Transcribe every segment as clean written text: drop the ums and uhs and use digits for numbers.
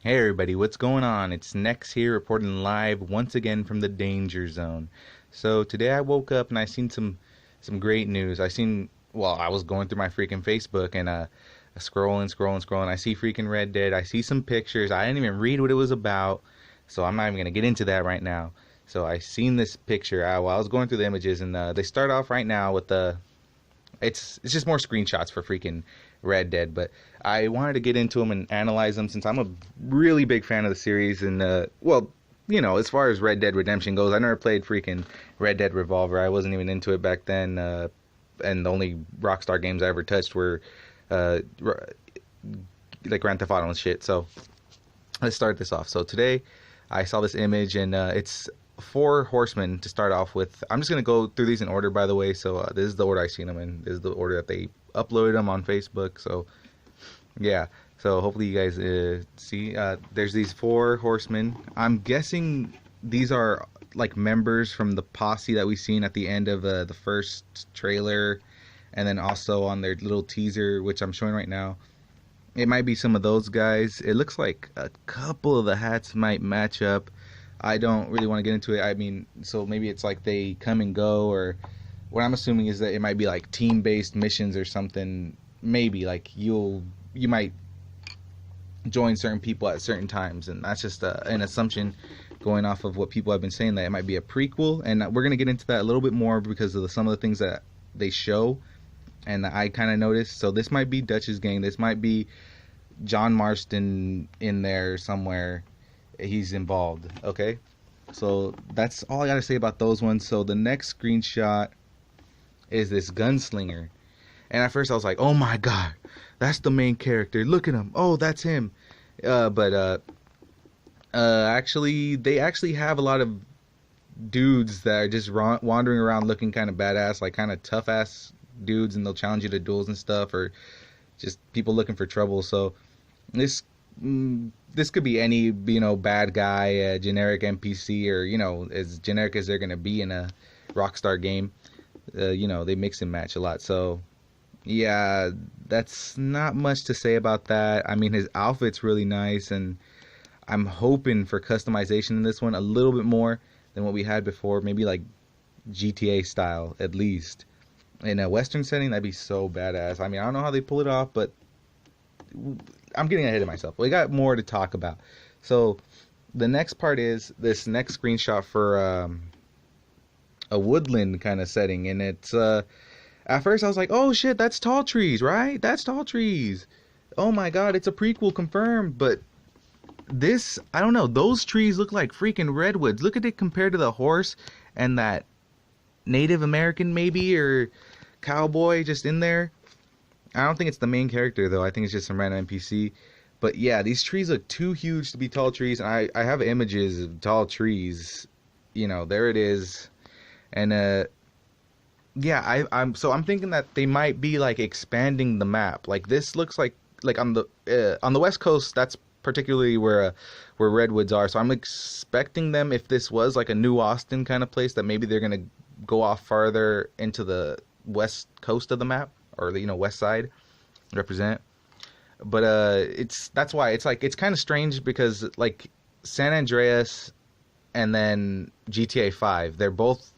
Hey everybody, what's going on? It's Nex here reporting live once again from the danger zone. So today I woke up and I seen some great news. I was going through my freaking Facebook and scrolling. I see freaking Red Dead. I see some pictures. I didn't even read what it was about, so I'm not even gonna get into that right now. So I seen this picture while I was going through the images, and they start off right now with it's just more screenshots for freaking Red Dead, but I wanted to get into them and analyze them since I'm a really big fan of the series. And as far as Red Dead Redemption goes, I never played freaking Red Dead Revolver. I wasn't even into it back then, and the only Rockstar games I ever touched were like Grand Theft Auto and shit. So let's start this off. So today I saw this image, and it's four horsemen to start off with. I'm just gonna go through these in order, by the way. So this is the order I seen them in. This is the order that they uploaded them on Facebook. So yeah. So hopefully you guys see. There's these four horsemen. I'm guessing these are like members from the posse that we seen at the end of the first trailer, and then also on their little teaser, which I'm showing right now. It might be some of those guys. It looks like a couple of the hats might match up. I don't really want to get into it. I mean, so maybe it's like they come and go, or what I'm assuming is that it might be like team-based missions or something. Maybe like you might join certain people at certain times, and that's just an assumption going off of what people have been saying, that it might be a prequel. And we're gonna get into that a little bit more because of some of the things that they show and that I kind of noticed. So this might be Dutch's gang. This might be John Marston in there somewhere. He's involved. Okay, so that's all I gotta say about those ones. So the next screenshot is this gunslinger, and at first I was like, oh my god, that's the main character, look at him, oh that's him. Actually they actually have a lot of dudes that are just wandering around looking kind of badass, like kind of tough ass dudes, and they'll challenge you to duels and stuff, or just people looking for trouble. So this could be any, bad guy, generic NPC, or, as generic as they're going to be in a Rockstar game. They mix and match a lot. So, yeah, that's not much to say about that. I mean, his outfit's really nice, and I'm hoping for customization in this one a little bit more than what we had before. Maybe like GTA style, at least. In a Western setting, that'd be so badass. I mean, I don't know how they pull it off, but I'm getting ahead of myself. We got more to talk about. So the next part is this next screenshot for a woodland kind of setting, and it's at first I was like, oh shit, that's Tall Trees, right? That's Tall Trees. Oh my god, it's a prequel confirmed. But this, I don't know, those trees look like freaking redwoods. Look at it compared to the horse and that Native American maybe, or cowboy just in there. I don't think it's the main character, though. I think it's just some random NPC. But yeah, these trees look too huge to be tall trees. And I have images of tall trees. There it is. And yeah, I'm thinking that they might be like expanding the map. Like this looks like on the West Coast, that's particularly where redwoods are. So I'm expecting them, if this was like a New Austin kind of place, that maybe they're gonna go off farther into the west coast of the map, or the west side represent. But that's why it's kind of strange, because like San Andreas and then GTA 5, they're both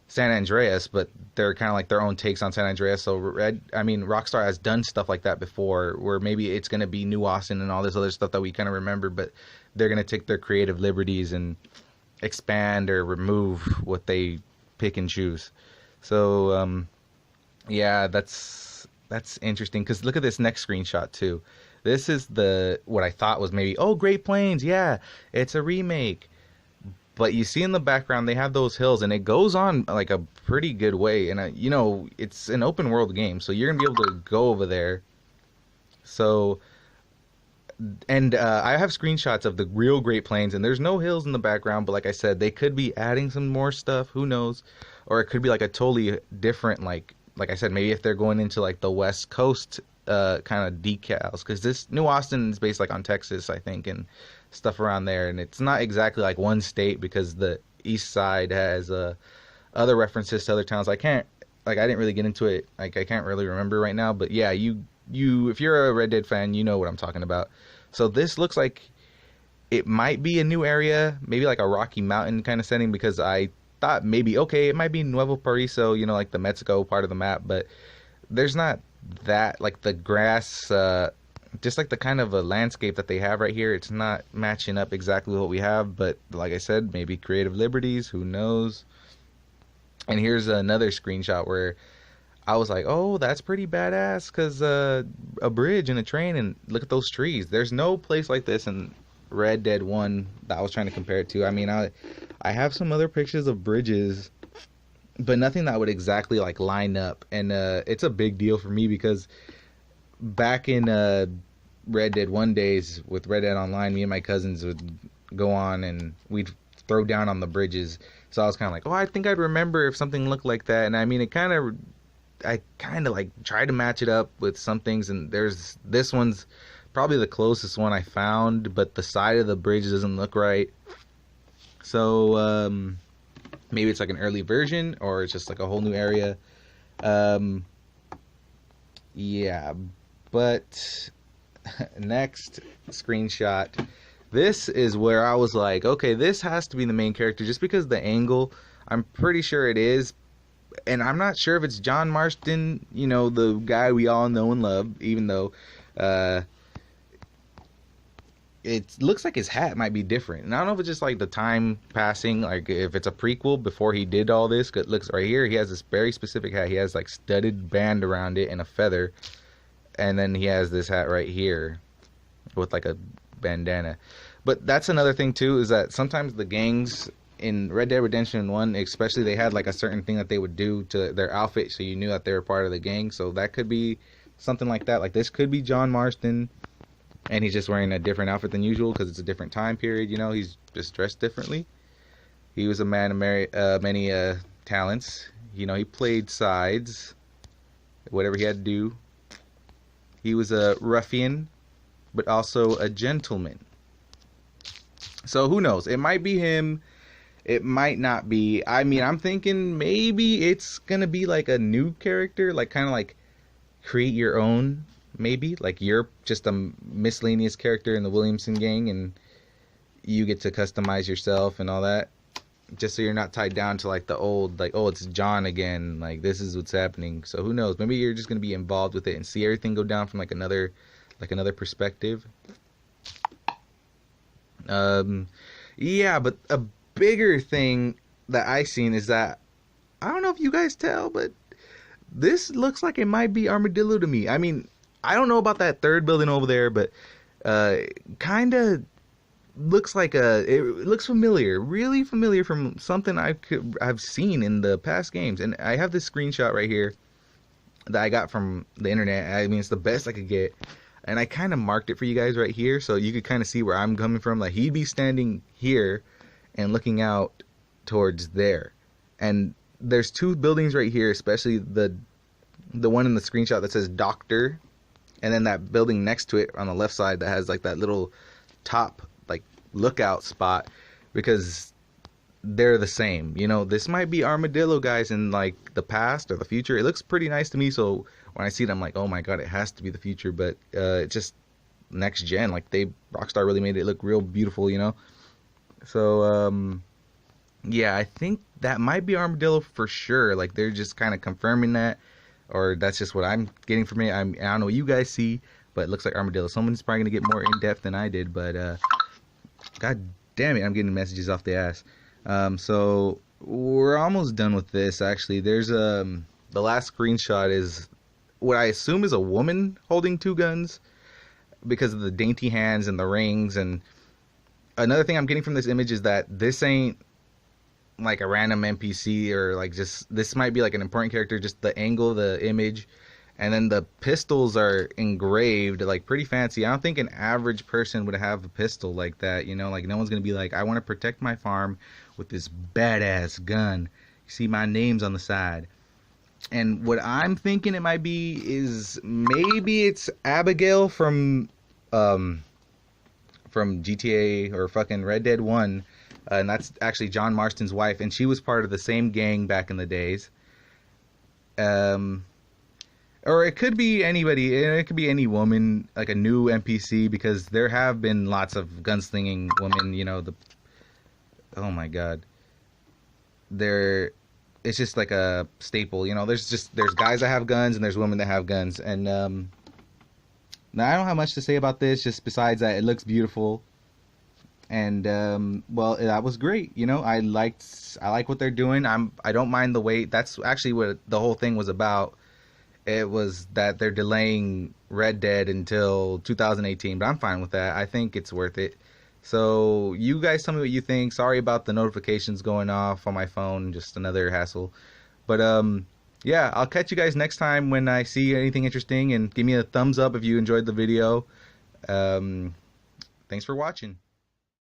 San Andreas, but they're kind of like their own takes on San Andreas. So Rockstar has done stuff like that before, where maybe it's going to be New Austin and all this other stuff that we kind of remember, but they're going to take their creative liberties and expand or remove what they pick and choose. So yeah, that's interesting, because look at this next screenshot too. This is what I thought was maybe, oh, Great Plains, yeah, it's a remake. But you see in the background they have those hills, and it goes on like a pretty good way. And it's an open world game, so you're gonna be able to go over there. So, and I have screenshots of the real Great Plains, and there's no hills in the background. But like I said, they could be adding some more stuff. Who knows? Or it could be like a totally different, like I said, maybe if they're going into like the West Coast kind of decals, because this New Austin is based like on Texas, I think, and stuff around there, and it's not exactly like one state, because the East Side has other references to other towns. I didn't really get into it. I can't really remember right now, but yeah, you if you're a Red Dead fan, you know what I'm talking about. So this looks like It might be a new area, maybe like a Rocky Mountain kind of setting, because I thought maybe, okay, it might be Nuevo Paraiso, you know, like the Mexico part of the map, but there's not that, like the grass, just like the kind of a landscape that they have right here, it's not matching up exactly what we have, but like I said, maybe creative liberties, who knows. And here's another screenshot where I was like, oh, that's pretty badass, because a bridge and a train, and look at those trees. There's no place like this in Red Dead 1 that I was trying to compare it to. I mean, I have some other pictures of bridges, but nothing that would exactly like line up. And it's a big deal for me because back in Red Dead 1 days with Red Dead Online, me and my cousins would go on and we'd throw down on the bridges. So I was kind of like, oh, I think I'd remember if something looked like that. And I mean, I kind of like tried to match it up with some things, and there's this one's probably the closest one I found, but the side of the bridge doesn't look right. So maybe it's like an early version, or it's just like a whole new area. Yeah, but next screenshot. This is where I was like, okay, this has to be the main character just because the angle, I'm pretty sure it is. And I'm not sure if it's John Marston, you know, the guy we all know and love, even though it looks like his hat might be different. And I don't know if it's just like the time passing, like if it's a prequel before he did all this. Cause it looks right here, he has this very specific hat. He has like studded band around it and a feather. And then he has this hat right here with like a bandana. But that's another thing too, is that sometimes the gangs in Red Dead Redemption 1 especially, they had like a certain thing that they would do to their outfit so you knew that they were part of the gang. So that could be something like that. Like this could be John Marston and he's just wearing a different outfit than usual because it's a different time period, you know, he's just dressed differently. He was a man of many talents. You know, he played sides, whatever he had to do. He was a ruffian, but also a gentleman. So who knows? It might be him. It might not be. I mean, I'm thinking maybe it's going to be like a new character, like kind of like create your own, maybe. Like you're just a miscellaneous character in the Williamson gang and you get to customize yourself and all that. Just so you're not tied down to like the old, like, oh, it's John again. Like this is what's happening. So who knows? Maybe you're just going to be involved with it and see everything go down from like another perspective. Yeah, but a bigger thing that I seen is that I don't know if you guys tell, but this looks like it might be Armadillo to me. I mean, I don't know about that third building over there, but kind of looks like it looks familiar, really familiar from something I've seen in the past games. And I have this screenshot right here that I got from the internet. I mean, it's the best I could get. And I kind of marked it for you guys right here so you could kind of see where I'm coming from. Like he'd be standing here and looking out towards there. And there's two buildings right here, especially the one in the screenshot that says Doctor, and then that building next to it on the left side that has like that little top like lookout spot, because they're the same. You know, this might be Armadillo guys in like the past or the future. It looks pretty nice to me, so when I see it I'm like, oh my god, it has to be the future. But it's just next gen. Like Rockstar really made it look real beautiful, you know. So yeah, I think that might be Armadillo for sure. Like they're just kind of confirming that, or that's just what I'm getting from it. I don't know what you guys see, but it looks like Armadillo. Someone's probably gonna get more in depth than I did, but god damn it, I'm getting messages off the ass. So we're almost done with this. Actually, there's the last screenshot is what I assume is a woman holding two guns because of the dainty hands and the rings. And another thing I'm getting from this image is that this ain't like a random NPC or like just, this might be like an important character, just the angle of the image. And then the pistols are engraved like pretty fancy. I don't think an average person would have a pistol like that, you know, like no one's gonna be like, I want to protect my farm with this badass gun. You see my name's on the side. And what I'm thinking it might be is maybe it's Abigail from GTA or fucking Red Dead 1. And that's actually John Marston's wife, and she was part of the same gang back in the days. or it could be anybody. It could be any woman, like a new NPC, because there have been lots of gunslinging women. You know, the oh my god, there. It's just like a staple. You know, there's guys that have guns and there's women that have guns, and now I don't have much to say about this. Just besides that, it looks beautiful, and well, that was great. You know, I like what they're doing. I don't mind the wait. That's actually what the whole thing was about. It was that they're delaying Red Dead until 2018, but I'm fine with that. I think it's worth it. So you guys tell me what you think. Sorry about the notifications going off on my phone, just another hassle. But yeah, I'll catch you guys next time when I see anything interesting, and give me a thumbs up if you enjoyed the video. Thanks for watching.